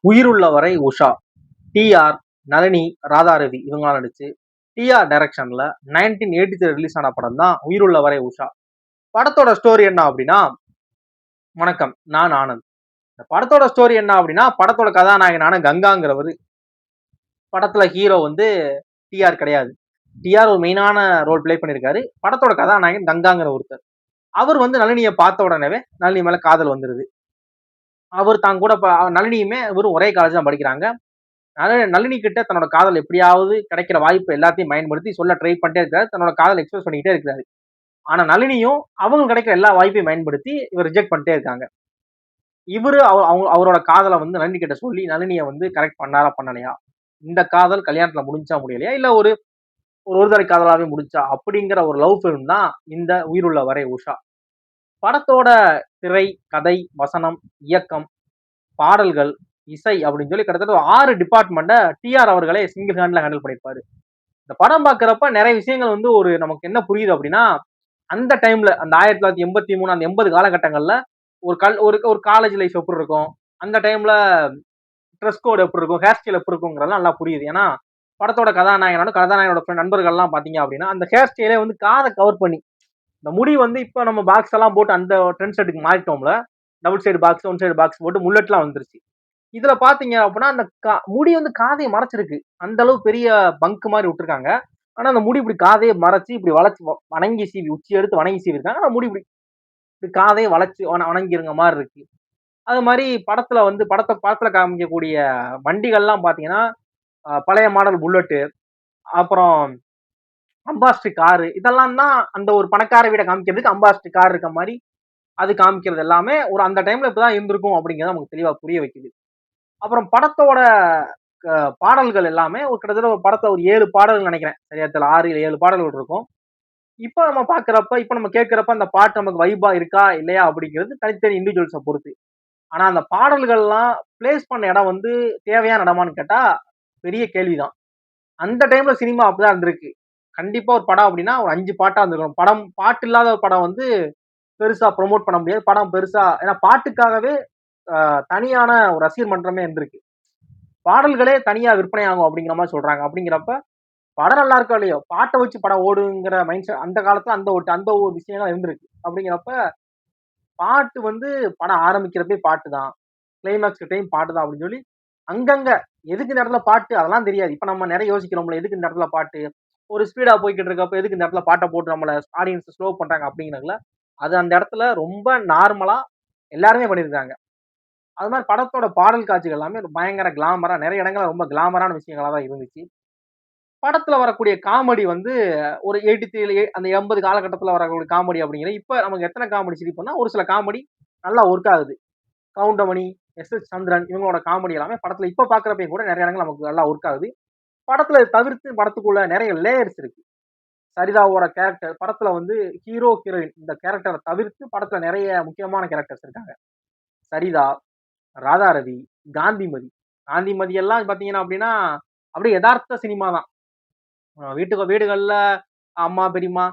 உயிருள்ளவரை Usha, TR, Nalini, Radharavi இவங்களாம் நடிச்சு TR டைரக்ஷன்ல 1983 ரிலீஸ் ஆன படம் தான் உயிருள்ளவரை உஷா. படத்தோட ஸ்டோரி என்ன அப்படின்னா, வணக்கம், நான் ஆனந்த். இந்த படத்தோட ஸ்டோரி என்ன அப்படின்னா, படத்தோட கதாநாயகனான கங்காங்கிறவர். படத்துல ஹீரோ வந்து டிஆர் கிடையாது. டிஆர் ஒரு மெயினான ரோல் பிளே பண்ணியிருக்காரு. படத்தோட கதாநாயகன் கங்காங்கிற ஒருத்தர். அவர் வந்து நளினியை பார்த்த உடனே நளினி மேல காதல் வந்துருது. அவர் தான் கூட நளினியுமே இவரும் ஒரே காலேஜ் தான் படிக்கிறாங்க. நளினி கிட்ட தன்னோட காதல் எப்படியாவது கிடைக்கிற வாய்ப்பு எல்லாத்தையும் பயன்படுத்தி சொல்ல ட்ரை பண்ணிட்டே இருக்காரு. தன்னோட காதல் எக்ஸ்பிரஸ் பண்ணிக்கிட்டே இருக்காரு. ஆனா நளினியும் அவங்க கிடைக்கிற எல்லா வாய்ப்பையும் பயன்படுத்தி இவர் ரிஜெக்ட் பண்ணிட்டே இருக்காங்க. இவரு அவரோட காதலை வந்து நளினி கிட்ட சொல்லி நளினியை வந்து கரெக்ட் பண்ணாரா பண்ணலையா, இந்த காதல் கல்யாணத்துல முடிஞ்சா முடியலையா, இல்ல ஒரு ஒரு தடவை காதலாவே முடிஞ்சா அப்படிங்கிற ஒரு லவ் ஃபிலிம் தான் இந்த உயிருள்ள வரை உஷா. படத்தோட திரை, கதை, வசனம், இயக்கம், பாடல்கள், இசை அப்படின்னு சொல்லி கிட்டத்தட்ட ஒரு 6 டிபார்ட்மெண்ட்டை டிஆர் அவர்களே சிங்கிள் ஹேண்ட்ல ஹேண்டில் பண்ணியிருப்பாரு. இந்த படம் பார்க்கறப்ப நிறைய விஷயங்கள் வந்து ஒரு நமக்கு என்ன புரியுது அப்படின்னா, அந்த டைம்ல அந்த 1983 அந்த 80 காலகட்டங்கள்ல ஒரு காலேஜ் லைஃப் எப்படி இருக்கும், அந்த டைம்ல ட்ரெஸ் கோட் எப்படி இருக்கும், ஹேர் ஸ்டைல் எப்படி இருக்குங்கிறதெல்லாம் நல்லா புரியுது. ஏன்னா படத்தோட கதாநாயகனோட நண்பர்கள்லாம் பாத்தீங்க அப்படின்னா அந்த ஹேர் ஸ்டைலே வந்து காதை கவர் பண்ணி, இந்த முடி வந்து இப்ப நம்ம பாக்ஸ் எல்லாம் போட்டு அந்த ட்ரெண்ட் செட்டுக்கு மாறிட்டோம்ல, double side box, one side box போட்டு முல்லட்லாம் வந்துருச்சு. இதுல பாத்தீங்க அப்படின்னா அந்த முடி வந்து காதையை மறைச்சிருக்கு. அந்த அளவு பெரிய பங்க் மாதிரி விட்டுருக்காங்க. ஆனா அந்த முடி இப்படி காதையை மறைச்சு இப்படி வளைச்சு வணங்கி சீவி, உச்சி எடுத்து வணங்கி சீவி இருக்காங்க. ஆனா முடி இப்படி காதையை வளைச்சு வணங்கிருங்க மாதிரி இருக்கு. அது மாதிரி படத்துல வந்து படத்துல காமிக்கக்கூடிய வண்டிகள்லாம் பாத்தீங்கன்னா பழைய மாடல் புல்லட்டு, அப்புறம் அம்பாஸ்டர் காரு, இதெல்லாம் தான் அந்த ஒரு பணக்கார வீடை காமிக்கிறதுக்கு அம்பாஸ்டர் கார் இருக்க மாதிரி அது காமிக்கிறது எல்லாமே ஒரு அந்த டைம்ல இப்பதான் இருந்திருக்கும் அப்படிங்கறத நமக்கு தெளிவா புரிய வைக்குது. அப்புறம் படத்தோட பாடல்கள் எல்லாமே ஒரு கிட்டத்தட்ட ஒரு படத்தை ஒரு 7 பாடல்கள் நினைக்கிறேன், சரியா தெரியல, 6 இல்ல 7 பாடல்கள் இருக்கும். இப்ப நம்ம பாக்குறப்ப, இப்ப நம்ம கேட்கிறப்ப அந்த பாட்டு நமக்கு வைபா இருக்கா இல்லையா அப்படிங்கிறது தனித்தனி இண்டிவிஜுவல்ஸை பொறுத்து. ஆனா அந்த பாடல்கள்லாம் பிளேஸ் பண்ண இடம் வந்து தேவையான இடமான்னு கேட்டா பெரிய கேள்விதான். அந்த டைம்ல சினிமா அப்படிதான் இருந்திருக்கு. கண்டிப்பா ஒரு படம் அப்படின்னா ஒரு 5 பாட்டா இருந்திருக்கணும். பாட்டு இல்லாத ஒரு படம் வந்து பெருசா ப்ரொமோட் பண்ண முடியாது. படம் பெருசா, ஏன்னா பாட்டுக்காகவே தனியான ஒரு ரசிகர் மன்றமே இருந்திருக்கு. பாடல்களே தனியா விற்பனை ஆகும் அப்படிங்கிற மாதிரி சொல்றாங்க. அப்படிங்கிறப்ப படம் நல்லா இருக்கோ இல்லையோ, பாட்டை வச்சு படம் ஓடுங்கிற மைண்ட் செட் அந்த காலத்துல அந்த ஒரு விஷயங்கள் இருந்திருக்கு. அப்படிங்கிறப்ப பாட்டு வந்து படம் ஆரம்பிக்கிறப்பே பாட்டு தான், கிளைமேக்ஸ் டைம் பாட்டு தான் அப்படின்னு சொல்லி அங்கங்க எதுக்கு இந்த இடத்துல பாட்டு அதெல்லாம் தெரியாது. இப்ப நம்ம நிறைய யோசிக்கிறோம்ல, எதுக்கு இந்த இடத்துல பாட்டு, ஒரு ஸ்பீடா போய்கிட்டு இருக்கப்ப எதுக்கு இந்த இடத்துல பாட்டை போட்டு நம்மள ஆடியன்ஸ் ஸ்லோ பண்றாங்க அப்படிங்கிறதுல அது அந்த இடத்துல ரொம்ப நார்மலா எல்லாருமே பண்ணியிருக்காங்க. அது மாதிரி படத்தோட பாடல் காட்சிகள் எல்லாமே பயங்கர கிளாமரா, நிறைய இடங்கள்ல ரொம்ப கிளாமரான விஷயங்களா தான் இருந்துச்சு. படத்துல வரக்கூடிய காமெடி வந்து ஒரு 83 அந்த 80 காலகட்டத்துல வரக்கூடிய காமெடி அப்படிங்கிறது இப்ப நமக்கு எத்தனை காமெடி சிரிப்புன்னா, ஒரு சில காமெடி நல்லா ஒர்க் ஆகுது. கவுண்டமணி, எஸ் சந்திரன் இவங்களோட காமெடி எல்லாமே படத்துல இப்ப பாக்குறப்பையும் கூட நிறைய இடங்கள் நமக்கு நல்லா ஒர்க் ஆகுது. படத்துல தவிர்த்து படத்துக்குள்ள நிறைய லேயர்ஸ் இருக்கு. சரிதாவோட கேரக்டர் படத்துல வந்து ஹீரோ ஹீரோயின் இந்த கேரக்டரை தவிர்த்து படத்துல நிறைய முக்கியமான கேரக்டர்ஸ் இருக்காங்க. சரிதா, ராதாரவி, காந்திமதி. காந்திமதி எல்லாம் பாத்தீங்கன்னா அப்படின்னா அப்படியே யதார்த்த சினிமா தான். வீடுகள்ல அம்மா, பெரியம்மா,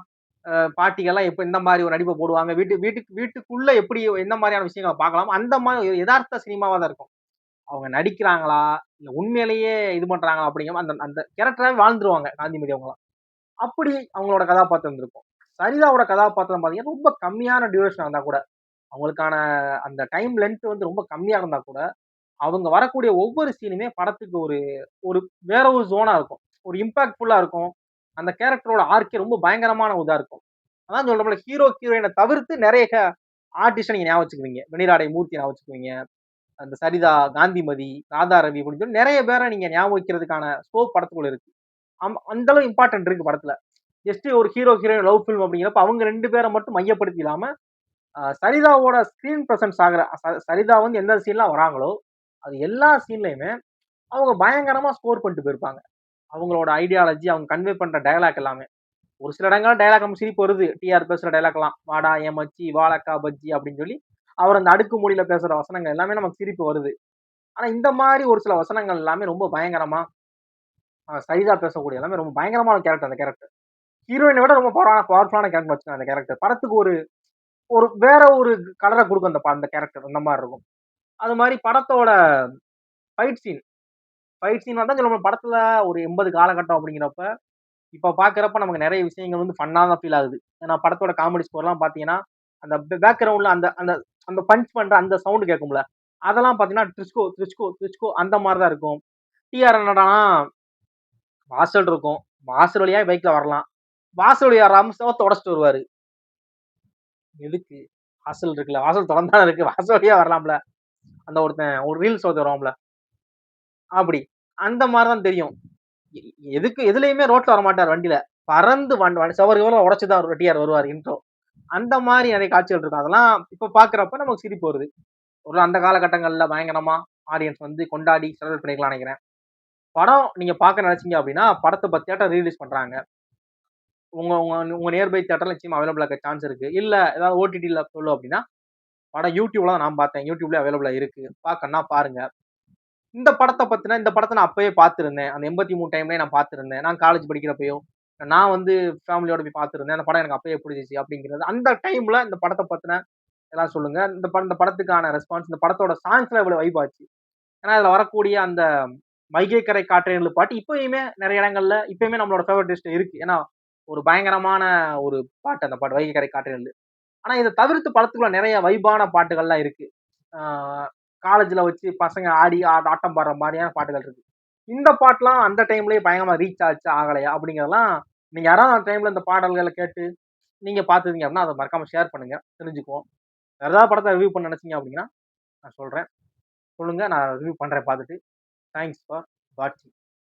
பாட்டிகள்லாம் எப்ப இந்த மாதிரி ஒரு நடிப்பை போடுவாங்க, வீட்டுக்குள்ள எப்படி எந்த மாதிரியான விஷயங்களை பார்க்கலாம், அந்த மாதிரி யதார்த்த சினிமாவா தான் இருக்கும். அவங்க நடிக்கிறாங்களா இல்ல உண்மையிலேயே இது பண்றாங்களா அப்படிங்கிற அந்த அந்த கேரக்டராவே வாழ்ந்துருவாங்க காந்திமதி அவங்களாம். அப்படி அவங்களோட கதாபாத்திரம் இருக்கும். சரிதாவோட கதாபாத்திரம் பாத்தீங்கன்னா ரொம்ப கம்மியான டியூரேஷன் இருந்தா கூட, அவங்களுக்கான அந்த டைம் லென்த் வந்து ரொம்ப கம்மியா இருந்தா கூட, அவங்க வரக்கூடிய ஒவ்வொரு சீனுமே படத்துக்கு ஒரு ஒரு வேற ஒரு ஜோனா இருக்கும். ஒரு இம்பாக்ட்ஃபுல்லா இருக்கும். அந்த கேரக்டரோட ஆர்க்கே ரொம்ப பயங்கரமான இதா இருக்கும். அதான் சொல்றோம்ல, ஹீரோ ஹீரோயினை தவிர்த்து நிறைய ஆர்டிஸ்ட நீங்க ஞாபகம் வச்சுக்குவீங்க. வெண்ணிராடை மூர்த்தி ஞாபகம் வச்சுக்குவீங்க. அந்த சரிதா, காந்திமதி, ராதா ரவி அப்படின்னு சொல்லி நிறைய பேரை நீங்க ஞாபகம் வைக்கிறதுக்கான ஸ்கோப் படத்துக்குள்ள இருக்கு. அந்த அளவு இம்பார்ட்டன்ட் இருக்கு படத்துல. ஜஸ்ட் ஒரு ஹீரோ ஹீரோயின் லவ் ஃபிலிம் அப்படிங்கிறப்ப அவங்க 2 பேரை மட்டும் மையப்படுத்தி இல்லாம சரிதாவோட ஸ்கிரீன் பிரசன்ஸ் ஆகிற சரிதா வந்து எந்த சீன்லாம் வராங்களோ அது எல்லா சீன்லயுமே அவங்க பயங்கரமா ஸ்கோர் பண்ணிட்டு போயிருப்பாங்க. அவங்களோட ஐடியாலஜி, அவங்க கன்வே பண்ற டயலாக் எல்லாமே. ஒரு சில இடங்கள் டயலாக் நம்ம சிரிப்பு வருது. டிஆர் பேசுற டயலாக் எல்லாம், வாடா என் மச்சி, வாழக்கா பஜ்ஜி அப்படின்னு சொல்லி அவர் அந்த அடுக்குமொழியில பேசுற வசனங்கள் எல்லாமே நமக்கு சிரிப்பு வருது. ஆனா இந்த மாதிரி ஒரு சில வசனங்கள் எல்லாமே ரொம்ப பயங்கரமா சரிதா பேசக்கூடிய எல்லாமே ரொம்ப பயங்கரமான கேரக்டர். அந்த கேரக்டர் ஹீரோயினை விட ரொம்ப பவர்ஃபுல்லான கேரக்டர் வச்சுக்கோங்க. அந்த கேரக்டர் படத்துக்கு ஒரு ஒரு வேற ஒரு கலரை கொடுக்கும். அந்த கேரக்டர் அந்த மாதிரி இருக்கும். அது மாதிரி படத்தோட ஃபைட் சீன் ஃபைட் சீன் வந்தா நம்ம படத்துல ஒரு 80 காலகட்டம் அப்படிங்கிறப்ப, இப்ப பார்க்கிறப்ப நமக்கு நெறைய விஷயங்கள் வந்து ஃபன்னா தான் ஃபீல் ஆகுது. ஏன்னா படத்தோட காமெடி ஸ்கோர்லாம் பார்த்தீங்கன்னா, அந்த பேக்கிரவுண்ட்ல அந்த அந்த அந்த பஞ்ச் பண்ற அந்த சவுண்ட் கேட்கும்ல. அதெல்லாம் பார்த்தீங்கன்னா, ட்ரிஸ்கோ, ட்ரிஸ்கோ, ட்ரிஸ்கோ அந்த மாரி தான் இருக்கும். டிஆர் என்னடான்னா, வாசல் இருக்கும். வாசல் வழியா பைக்ல வரலாம். வாசல் வழியா வராம செவுத்த உடைச்சுட்டு வருவாரு. எதுக்கு? வாசல் இருக்குல்ல. வாசல் தொறந்து தான இருக்கு. வாசல் வழியா வரலாம்ல. அந்த ஒருத்தன் ஒரு ரீல்ஸ் ஒருத்தன் வருவான்ல. அப்படி. அந்த மாரி தான் தெரியும். எ எதுக்கு எதுலயுமே ரோட்ல வரமாட்டாரு வண்டியில. பறந்து செவரு கிவற உடைச்சு தான் டிஆர் வருவாரு இன்ட்ரோ. அந்த மாரி நெறைய காட்சிகள் இருக்கும். அதெல்லாம் இப்ப பார்க்கிறப்ப நமக்கு சிரிப்பு வருது. ஒரு அந்த காலகட்டங்கள்ல பயங்கரமா ஆடியன்ஸ் வந்து கொண்டாடி செலிப்ரேட் பண்ணிக்கலாம்னு நெனைக்கிறேன். படம் நீங்க பார்க்க நெனச்சீங்க அப்டின்னா, படத்த இப்ப தியேட்டர் ரிலீஸ் பண்றாங்க. உங்க உங்க உங்க நியர்பை தியேட்டர்ல நிச்சயமா அவைலபிளா இருக்க சான்ஸ் இருக்கு. இல்ல ஏதாவது ஓடிடில சொல்லணும் அப்டின்னா, படம் YouTubeல தான் நான் பார்த்தேன். YouTubeலயே அவைலபிளா இருக்கு. பார்க்கணும்னா பாருங்க. இந்த படத்த நான் அப்பயே பார்த்திருந்தேன். அந்த 83 டைம்லயே நான் பார்த்திருந்தேன். நான் காலேஜ் படிக்கிறப்பயோ, நான் வந்து ஃபேமிலியோட போய் பார்த்திருந்தேன். அந்த படம் எனக்கு அப்பயே புடிச்சுச்சு அப்டிங்கிறது. அந்த டைம்ல இந்த படத்த பத்தின எல்லாம் சொல்லுங்க. இந்த படத்துக்கான ரெஸ்பான்ஸ், இந்த படத்தோட சாங்ஸ்லாம் எவ்வளவு வைப் ஆச்சு. ஏன்னா, அதுல வரக்கூடிய அந்த வைகை கரை காற்றேன்னு பாட்டு இப்பயுமே நெறைய இடங்கள்ல இப்பயுமே நம்மளோட ஃபேவரைட் லிஸ்ட்ல இருக்கு. ஏன்னா, ஒரு பயங்கரமான ஒரு பாட்டு அந்த பாட்டு வைகை கரை காற்றேன்னு. ஆனா, இத தவிர்த்து படத்துக்குள்ள நெறைய வைபான பாட்டுகள்லாம் இருக்கு. ஆ காலேஜ்ல வச்சு பசங்க ஆடி ஆட்டம் பாடுற மாரியான பாட்டுகள் இருக்கு. இந்த பாட்டுலாம் அந்த டைம்லயே பயங்கரமா ரீச் ஆச்சா, ஆகலையா அப்படிங்கிறதெல்லாம் நீங்க யாராவது அந்த டைம்ல இந்த பாடல்கள கேட்டு நீங்க பார்த்திருந்தீங்க அப்படின்னா, அத மறக்காம ஷேர் பண்ணுங்க. தெரிஞ்சுக்குவோம். வேற ஏதாவது படத்த ரிவ்யூ பண்ண நெனச்சீங்க அப்படின்னா, நான் சொல்றேன். சொல்லுங்க. நான் ரிவ்யூ பண்றேன் பார்த்துட்டு. தேங்க்ஸ் ஃபார் வாட்சிங்.